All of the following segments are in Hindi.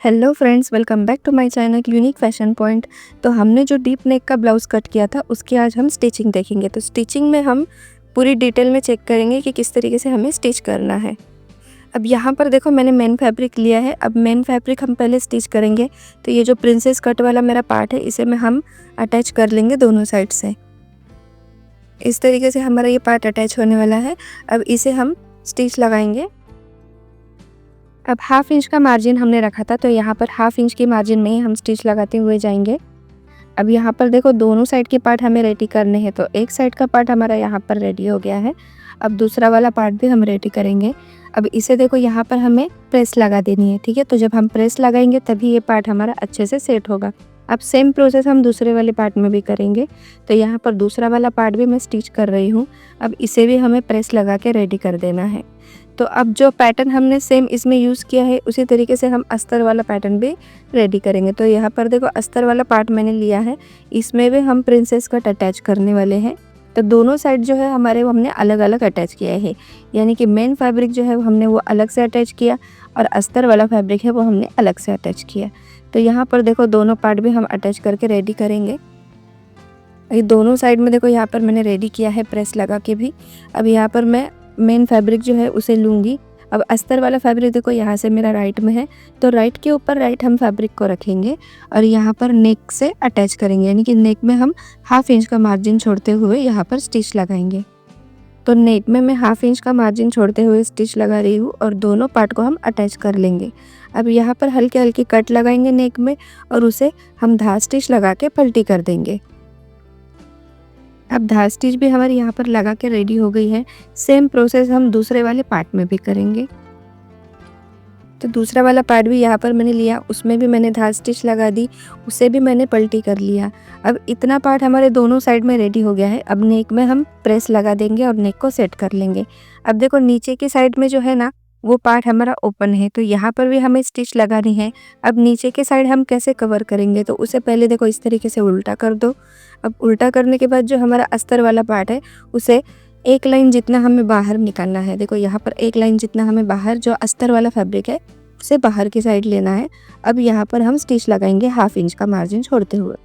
Hello friends, welcome back to my channel unique fashion point. तो हमने जो डीप नेक का ब्लाउज़ कट किया था उसकी आज हम स्टिचिंग देखेंगे। तो स्टिचिंग में हम पूरी डिटेल में चेक करेंगे कि किस तरीके से हमें स्टिच करना है। अब यहाँ पर देखो मैंने मेन फैब्रिक लिया है। अब मेन फैब्रिक हम पहले स्टिच करेंगे। तो ये जो प्रिंसेस कट वाला मेरा पार्ट है इसे में हम अटैच कर लेंगे दोनों साइड से। इस तरीके से हमारा ये पार्ट अटैच होने वाला है। अब इसे हम स्टिच लगाएंगे। अब हाफ इंच का मार्जिन हमने रखा था, तो यहाँ पर हाफ इंच की मार्जिन में ही हम स्टिच लगाते हुए जाएंगे। अब यहाँ पर देखो दोनों साइड के पार्ट हमें रेडी करने हैं। तो एक साइड का पार्ट हमारा यहाँ पर रेडी हो गया है। अब दूसरा वाला पार्ट भी हम रेडी करेंगे। अब इसे देखो यहाँ पर हमें प्रेस लगा देनी है, ठीक है। तो जब हम प्रेस लगाएंगे तभी ये पार्ट हमारा अच्छे से सेट होगा। अब सेम प्रोसेस हम दूसरे वाले पार्ट में भी करेंगे। तो यहाँ पर दूसरा वाला पार्ट भी मैं स्टिच कर रही हूँ। अब इसे भी हमें प्रेस लगा के रेडी कर देना है। तो अब जो पैटर्न हमने सेम इसमें यूज़ किया है उसी तरीके से हम अस्तर वाला पैटर्न भी रेडी करेंगे। तो यहाँ पर देखो अस्तर वाला पार्ट मैंने लिया है, इसमें भी हम प्रिंसेस कट अटैच करने वाले हैं। तो दोनों साइड जो है हमारे वो हमने अलग अलग अटैच किया है, यानी कि मेन फैब्रिक जो है वो हमने वो अलग से अटैच किया और अस्तर वाला फैब्रिक है वो हमने अलग से अटैच किया। तो यहाँ पर देखो दोनों पार्ट भी हम अटैच करके रेडी करेंगे। ये दोनों साइड में देखो यहाँ पर मैंने रेडी किया है प्रेस लगा के भी। अब यहाँ पर मैं मेन फैब्रिक जो है उसे लूँगी। अब अस्तर वाला फैब्रिक देखो यहाँ से मेरा राइट में है, तो राइट के ऊपर राइट हम फैब्रिक को रखेंगे और यहाँ पर नेक से अटैच करेंगे, यानी कि नेक में हम हाफ इंच का मार्जिन छोड़ते हुए यहाँ पर स्टिच लगाएंगे। तो नेक में मैं हाफ इंच का मार्जिन छोड़ते हुए स्टिच लगा रही हूँ और दोनों पार्ट को हम अटैच कर लेंगे। अब यहाँ पर हल्के हल्के कट लगाएंगे नेक में और उसे हम धार स्टिच लगा के पलटी कर देंगे। अब धार स्टिच भी हमारी यहाँ पर लगा के रेडी हो गई है। सेम प्रोसेस हम दूसरे वाले पार्ट में भी करेंगे। तो दूसरा वाला पार्ट भी यहाँ पर मैंने लिया, उसमें भी मैंने धार स्टिच लगा दी, उसे भी मैंने पलटी कर लिया। अब इतना पार्ट हमारे दोनों साइड में रेडी हो गया है। अब नेक में हम प्रेस लगा देंगे और नेक को सेट कर लेंगे। अब देखो नीचे की साइड में जो है ना वो पार्ट हमारा ओपन है, तो यहाँ पर भी हमें स्टिच लगानी है। अब नीचे के साइड हम कैसे कवर करेंगे, तो उसे पहले देखो इस तरीके से उल्टा कर दो। अब उल्टा करने के बाद जो हमारा अस्तर वाला पार्ट है उसे एक लाइन जितना हमें बाहर निकालना है। देखो यहाँ पर एक लाइन जितना हमें बाहर जो अस्तर वाला फैब्रिक है उसे बाहर की साइड लेना है। अब यहाँ पर हम स्टिच लगाएंगे हाफ इंच का मार्जिन छोड़ते हुए।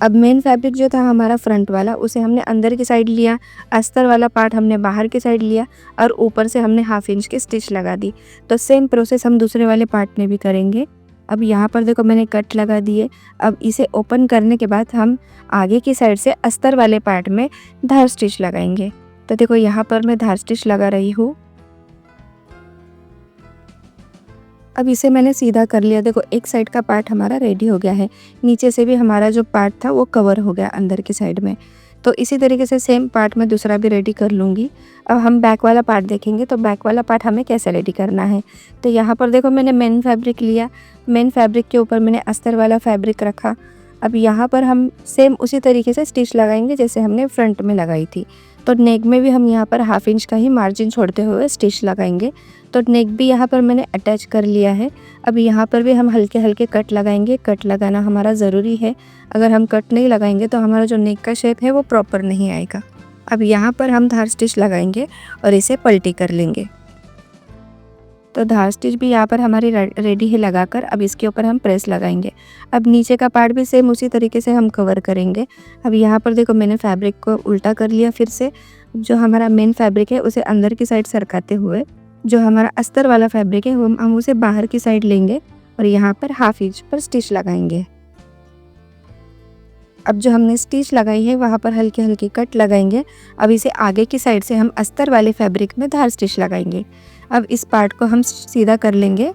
अब मेन फैब्रिक जो था हमारा फ्रंट वाला उसे हमने अंदर की साइड लिया, अस्तर वाला पार्ट हमने बाहर की साइड लिया और ऊपर से हमने हाफ इंच की स्टिच लगा दी। तो सेम प्रोसेस हम दूसरे वाले पार्ट में भी करेंगे। अब यहाँ पर देखो मैंने कट लगा दिए। अब इसे ओपन करने के बाद हम आगे की साइड से अस्तर वाले पार्ट में धार स्टिच लगाएंगे। तो देखो यहाँ पर मैं धार स्टिच लगा रही हूँ। अब इसे मैंने सीधा कर लिया। देखो एक साइड का पार्ट हमारा रेडी हो गया है, नीचे से भी हमारा जो पार्ट था वो कवर हो गया अंदर की साइड में। तो इसी तरीके से सेम पार्ट में दूसरा भी रेडी कर लूँगी। अब हम बैक वाला पार्ट देखेंगे। तो बैक वाला पार्ट हमें कैसे रेडी करना है, तो यहाँ पर देखो मैंने मेन फैब्रिक लिया, मेन फैब्रिक के ऊपर मैंने अस्तर वाला फैब्रिक रखा। अब यहाँ पर हम सेम उसी तरीके से स्टिच लगाएंगे जैसे हमने फ्रंट में लगाई थी। तो नेक में भी हम यहाँ पर हाफ इंच का ही मार्जिन छोड़ते हुए स्टिच लगाएंगे। तो नेक भी यहाँ पर मैंने अटैच कर लिया है। अब यहाँ पर भी हम हल्के हल्के कट लगाएंगे। कट लगाना हमारा ज़रूरी है, अगर हम कट नहीं लगाएंगे तो हमारा जो नेक का शेप है वो प्रॉपर नहीं आएगा। अब यहाँ पर हम धार स्टिच लगाएंगे और इसे पलटी कर लेंगे। तो धार स्टिच भी यहाँ पर हमारी रेडी है लगाकर। अब इसके ऊपर हम प्रेस लगाएंगे। अब नीचे का पार्ट भी सेम उसी तरीके से हम कवर करेंगे। अब यहाँ पर देखो मैंने फैब्रिक को उल्टा कर लिया। फिर से जो हमारा मेन फैब्रिक है उसे अंदर की साइड सरकाते हुए जो हमारा अस्तर वाला फैब्रिक है हम उसे बाहर की साइड लेंगे और यहाँ पर हाफ इंच पर स्टिच लगाएंगे। अब जो हमने स्टिच लगाई है वहाँ पर हल्के हल्के कट लगाएंगे। अब इसे आगे की साइड से हम अस्तर वाले फैब्रिक में धार स्टिच लगाएंगे। अब इस पार्ट को हम सीधा कर लेंगे।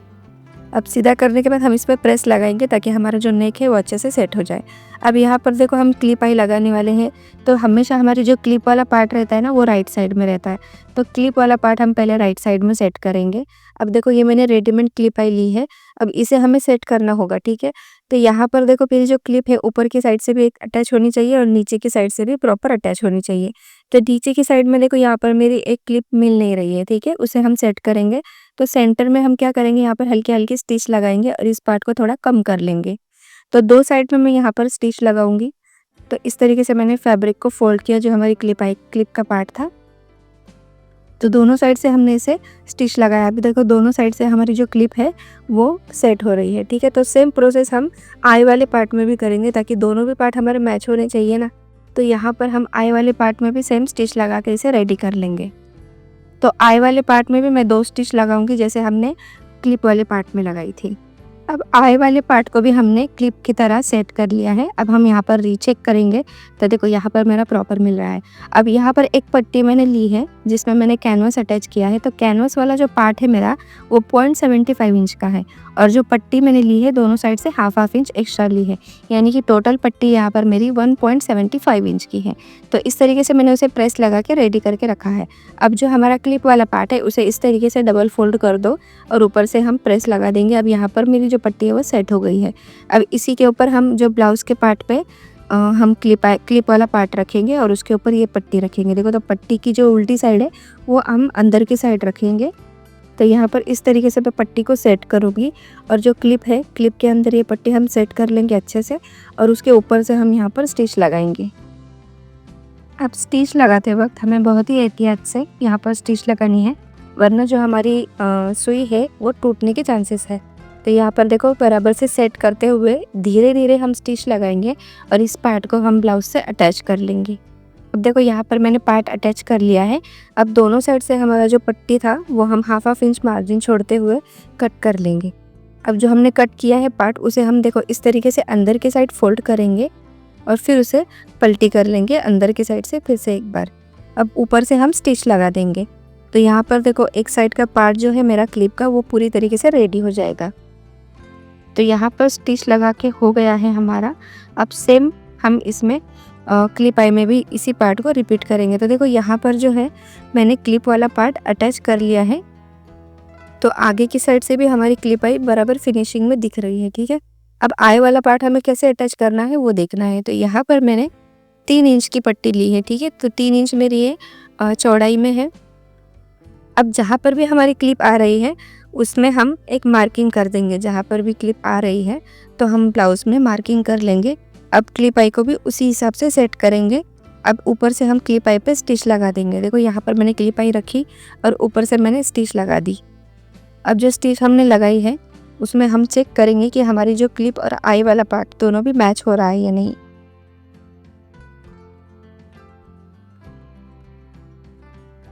अब सीधा करने के बाद हम इस पर प्रेस लगाएंगे ताकि हमारा जो नेक है वो अच्छे से सेट हो जाए। अब यहाँ पर देखो हम क्लिप आई लगाने वाले हैं। तो हमेशा हमारी जो क्लिप वाला पार्ट रहता है ना वो राइट साइड में रहता है। तो क्लिप वाला पार्ट हम पहले राइट साइड में सेट करेंगे। अब देखो ये मैंने रेडीमेड क्लिप आई ली है, अब इसे हमें सेट करना होगा, ठीक है। तो यहाँ पर देखो मेरी जो क्लिप है ऊपर की साइड से भी एक अटैच होनी चाहिए और नीचे की साइड से भी प्रॉपर अटैच होनी चाहिए। तो नीचे की साइड में देखो यहाँ पर मेरी एक क्लिप मिल नहीं रही है, ठीक है, उसे हम सेट करेंगे। तो सेंटर में हम क्या करेंगे, यहाँ पर हल्के हल्के स्टिच लगाएंगे और इस पार्ट को थोड़ा कम कर लेंगे। तो दो साइड में मैं यहाँ पर स्टिच लगाऊंगी। तो इस तरीके से मैंने फैब्रिक को फोल्ड किया जो हमारी क्लिप का पार्ट था। तो दोनों साइड से हमने इसे स्टिच लगाया। अभी देखो दोनों साइड से हमारी जो क्लिप है वो सेट हो रही है, ठीक है। तो सेम प्रोसेस हम आई वाले पार्ट में भी करेंगे, ताकि दोनों भी पार्ट हमारे मैच होने चाहिए ना। तो यहाँ पर हम आई वाले पार्ट में भी सेम स्टिच लगा के इसे रेडी कर लेंगे। तो आई वाले पार्ट में भी मैं 2 स्टिच लगाऊंगी जैसे हमने क्लिप वाले पार्ट में लगाई थी। अब आई वाले पार्ट को भी हमने क्लिप की तरह सेट कर लिया है। अब हम यहाँ पर रीचेक करेंगे तो देखो यहाँ पर मेरा प्रॉपर मिल रहा है। अब यहाँ पर एक पट्टी मैंने ली है जिसमें मैंने कैनवस अटैच किया है। तो कैनवस वाला जो पार्ट है मेरा वो 0.75 इंच का है, और जो पट्टी मैंने ली है दोनों साइड से हाफ इंच एक्स्ट्रा ली है, यानी कि टोटल पट्टी यहाँ पर मेरी 1.75 इंच की है। तो इस तरीके से मैंने उसे प्रेस लगा के रेडी करके रखा है। अब जो हमारा क्लिप वाला पार्ट है उसे इस तरीके से डबल फोल्ड कर दो और ऊपर से हम प्रेस लगा देंगे। अब यहाँ पर मेरी जो पट्टी है वो सेट हो गई है। अब इसी के ऊपर हम जो ब्लाउज़ के पार्ट पे हम क्लिप वाला पार्ट रखेंगे और उसके ऊपर ये पट्टी रखेंगे। देखो तो पट्टी की जो उल्टी साइड है वो हम अंदर की साइड रखेंगे। तो यहाँ पर इस तरीके से मैं पट्टी को सेट करूँगी, और जो क्लिप है क्लिप के अंदर ये पट्टी हम सेट कर लेंगे अच्छे से, और उसके ऊपर से हम यहाँ पर स्टिच लगाएंगे। अब स्टिच लगाते वक्त हमें बहुत ही एहतियात से यहाँ पर स्टिच लगानी है, वरना जो हमारी सुई है वो टूटने के चांसेस है। तो यहाँ पर देखो बराबर से सेट करते हुए धीरे धीरे हम स्टिच लगाएंगे और इस पार्ट को हम ब्लाउज से अटैच कर लेंगे। अब देखो यहाँ पर मैंने पार्ट अटैच कर लिया है। अब दोनों साइड से हमारा जो पट्टी था वो हम हाफ इंच मार्जिन छोड़ते हुए कट कर लेंगे। अब जो हमने कट किया है पार्ट उसे हम देखो इस तरीके से अंदर के साइड फोल्ड करेंगे और फिर उसे पलटी कर लेंगे अंदर की साइड से फिर से एक बार। अब ऊपर से हम स्टिच लगा देंगे। तो यहाँ पर देखो एक साइड का पार्ट जो है मेरा क्लिप का वो पूरी तरीके से रेडी हो जाएगा। तो यहाँ पर स्टिच लगा के हो गया है हमारा। अब सेम हम इसमें क्लिप आई में भी इसी पार्ट को रिपीट करेंगे। तो देखो यहाँ पर जो है मैंने क्लिप वाला पार्ट अटैच कर लिया है, तो आगे की साइड से भी हमारी क्लिप आई बराबर फिनिशिंग में दिख रही है, ठीक है। अब आई वाला पार्ट हमें कैसे अटैच करना है वो देखना है। तो यहाँ पर मैंने 3 इंच की पट्टी ली है, ठीक है। तो 3 इंच मेरी ये चौड़ाई में है। अब जहाँ पर भी हमारी क्लिप आ रही है उसमें हम एक मार्किंग कर देंगे। जहाँ पर भी क्लिप आ रही है तो हम ब्लाउज में मार्किंग कर लेंगे। अब क्लिप आई को भी उसी हिसाब से सेट करेंगे। अब ऊपर से हम क्लिप आई पे स्टिच लगा देंगे। देखो यहाँ पर मैंने क्लिप आई रखी और ऊपर से मैंने स्टिच लगा दी। अब जो स्टिच हमने लगाई है उसमें हम चेक करेंगे कि हमारी जो क्लिप और आई वाला पार्ट दोनों भी मैच हो रहा है या नहीं।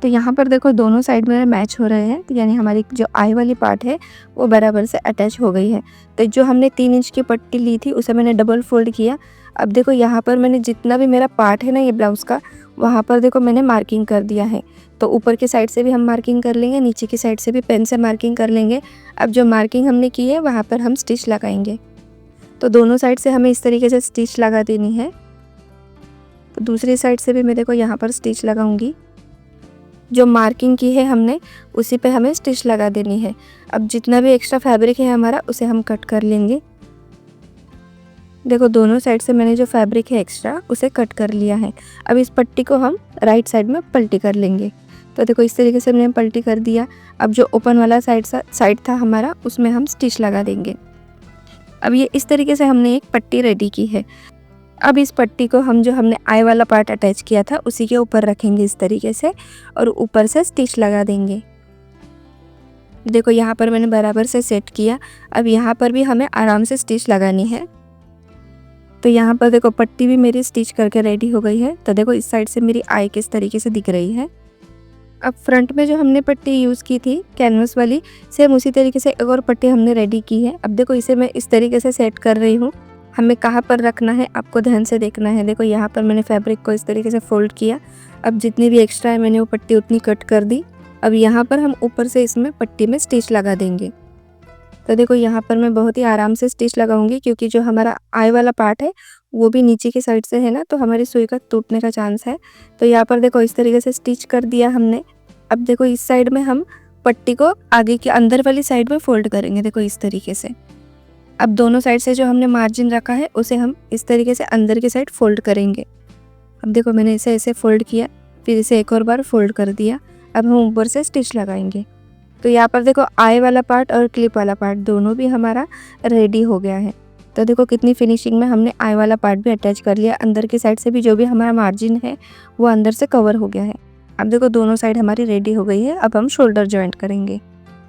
तो यहाँ पर देखो दोनों साइड में मैच हो रहे हैं, यानी हमारी जो आई वाली पार्ट है वो बराबर से अटैच हो गई है। तो जो हमने 3 इंच की पट्टी ली थी उसे मैंने डबल फोल्ड किया। अब देखो यहाँ पर मैंने जितना भी मेरा पार्ट है ना ये ब्लाउज़ का, वहाँ पर देखो मैंने मार्किंग कर दिया है। तो ऊपर की साइड से भी हम मार्किंग कर लेंगे, नीचे की साइड से भी पेन से मार्किंग कर लेंगे। अब जो मार्किंग हमने की है वहाँ पर हम स्टिच लगाएंगे। तो दोनों साइड से हमें इस तरीके से स्टिच लगा देनी है। तो दूसरी साइड से भी मैं देखो यहाँ पर स्टिच लगाऊंगी। जो मार्किंग की है हमने उसी पे हमें स्टिच लगा देनी है। अब जितना भी एक्स्ट्रा फैब्रिक है हमारा उसे हम कट कर लेंगे। देखो दोनों साइड से मैंने जो फैब्रिक है एक्स्ट्रा उसे कट कर लिया है। अब इस पट्टी को हम राइट साइड में पलटी कर लेंगे। तो देखो इस तरीके से मैंने पलटी कर दिया। अब जो ओपन वाला साइड था हमारा उसमें हम स्टिच लगा देंगे। अब ये इस तरीके से हमने एक पट्टी रेडी की है। अब इस पट्टी को हम जो हमने आई वाला पार्ट अटैच किया था उसी के ऊपर रखेंगे इस तरीके से और ऊपर से स्टिच लगा देंगे। देखो यहाँ पर मैंने बराबर से सेट किया। अब यहाँ पर भी हमें आराम से स्टिच लगानी है। तो यहाँ पर देखो पट्टी भी मेरी स्टिच करके रेडी हो गई है। तो देखो इस साइड से मेरी आई किस तरीके से दिख रही है। अब फ्रंट में जो हमने पट्टी यूज़ की थी कैनवस वाली, सेम उसी तरीके से एक और पट्टी हमने रेडी की है। अब देखो इसे मैं इस तरीके से सेट कर रही हूँ। हमें कहाँ पर रखना है आपको ध्यान से देखना है। देखो यहाँ पर मैंने फैब्रिक को इस तरीके से फोल्ड किया। अब जितनी भी एक्स्ट्रा है मैंने वो पट्टी उतनी कट कर दी। अब यहाँ पर हम ऊपर से इसमें पट्टी में स्टिच लगा देंगे। तो देखो यहाँ पर मैं बहुत ही आराम से स्टिच लगाऊंगी, क्योंकि जो हमारा आई वाला पार्ट है वो भी नीचे की साइड से है ना, तो हमारी सुई का टूटने का चांस है। तो यहाँ पर देखो इस तरीके से स्टिच कर दिया हमने। अब देखो इस साइड में हम पट्टी को आगे की अंदर वाली साइड में फोल्ड करेंगे। देखो इस तरीके से। अब दोनों साइड से जो हमने मार्जिन रखा है उसे हम इस तरीके से अंदर की साइड फोल्ड करेंगे। अब देखो मैंने इसे ऐसे फोल्ड किया, फिर इसे एक और बार फोल्ड कर दिया। अब हम ऊपर से स्टिच लगाएंगे। तो यहाँ पर देखो आई वाला पार्ट और क्लिप वाला पार्ट दोनों भी हमारा रेडी हो गया है। तो देखो कितनी फिनिशिंग में हमने आई वाला पार्ट भी अटैच कर लिया। अंदर की साइड से भी जो भी हमारा मार्जिन है वो अंदर से कवर हो गया है। अब देखो दोनों साइड हमारी रेडी हो गई है। अब हम शोल्डर जॉइंट करेंगे।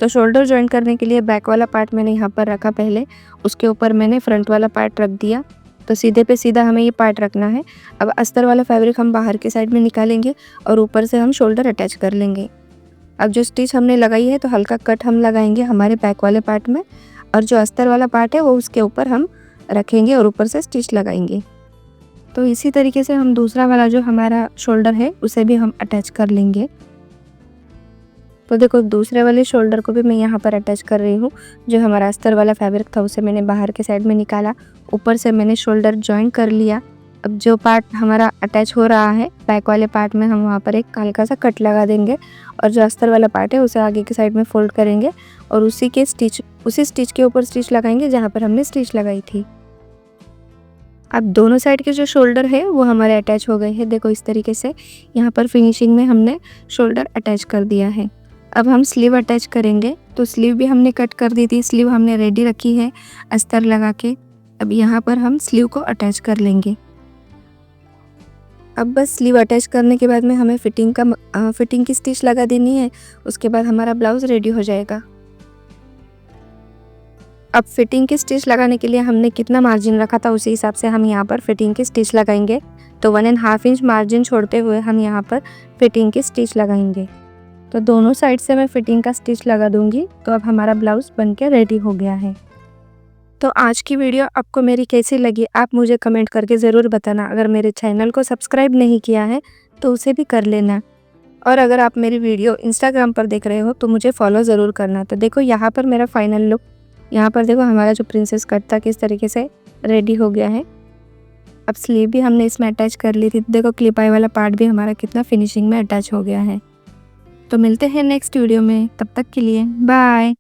तो शोल्डर जॉइंट करने के लिए बैक वाला पार्ट मैंने यहाँ पर रखा पहले, उसके ऊपर मैंने फ्रंट वाला पार्ट रख दिया। तो सीधे पे सीधा हमें ये पार्ट रखना है। अब अस्तर वाला फैब्रिक हम बाहर की साइड में निकालेंगे और ऊपर से हम शोल्डर अटैच कर लेंगे। अब जो स्टिच हमने लगाई है तो हल्का कट हम लगाएंगे हमारे बैक वाले पार्ट में, और जो अस्तर वाला पार्ट है वो उसके ऊपर हम रखेंगे और ऊपर से स्टिच लगाएंगे। तो इसी तरीके से हम दूसरा वाला जो हमारा शोल्डर है उसे भी हम अटैच कर लेंगे। तो देखो दूसरे वाले शोल्डर को भी मैं यहाँ पर अटैच कर रही हूँ। जो हमारा अस्तर वाला फैब्रिक था उसे मैंने बाहर के साइड में निकाला, ऊपर से मैंने शोल्डर जॉइन कर लिया। अब जो पार्ट हमारा अटैच हो रहा है बैक वाले पार्ट में, हम वहाँ पर एक हल्का सा कट लगा देंगे और जो अस्तर वाला पार्ट है उसे आगे की साइड में फोल्ड करेंगे और उसी स्टिच के ऊपर स्टिच लगाएंगे जहाँ पर हमने स्टिच लगाई थी। अब दोनों साइड के जो शोल्डर है वो हमारे अटैच हो गए हैं। देखो इस तरीके से यहाँ पर फिनिशिंग में हमने शोल्डर अटैच कर दिया है। अब हम स्लीव अटैच करेंगे। तो स्लीव भी हमने कट कर दी थी, स्लीव हमने रेडी रखी है अस्तर लगा के। अब यहाँ पर हम स्लीव को अटैच कर लेंगे। अब बस स्लीव अटैच करने के बाद में हमें फिटिंग की स्टिच लगा देनी है। उसके बाद हमारा ब्लाउज रेडी हो जाएगा। अब फिटिंग की स्टिच लगाने के लिए हमने कितना मार्जिन रखा था उसी हिसाब से हम यहाँ पर फिटिंग की स्टिच लगाएंगे। तो 1.5 इंच मार्जिन छोड़ते हुए हम यहाँ पर फिटिंग की स्टिच लगाएंगे। तो दोनों साइड से मैं फिटिंग का स्टिच लगा दूंगी। तो अब हमारा ब्लाउज बनके रेडी हो गया है। तो आज की वीडियो आपको मेरी कैसी लगी आप मुझे कमेंट करके ज़रूर बताना। अगर मेरे चैनल को सब्सक्राइब नहीं किया है तो उसे भी कर लेना, और अगर आप मेरी वीडियो इंस्टाग्राम पर देख रहे हो तो मुझे फॉलो ज़रूर करना। तो देखो यहाँ पर मेरा फाइनल लुक, यहाँ पर देखो हमारा जो प्रिंसेस कट था किस तरीके से रेडी हो गया है। अब स्लीव भी हमने इसमें अटैच कर ली थी। देखो क्लिप आई वाला पार्ट भी हमारा कितना फिनिशिंग में अटैच हो गया है। तो मिलते हैं नेक्स्ट वीडियो में, तब तक के लिए बाय।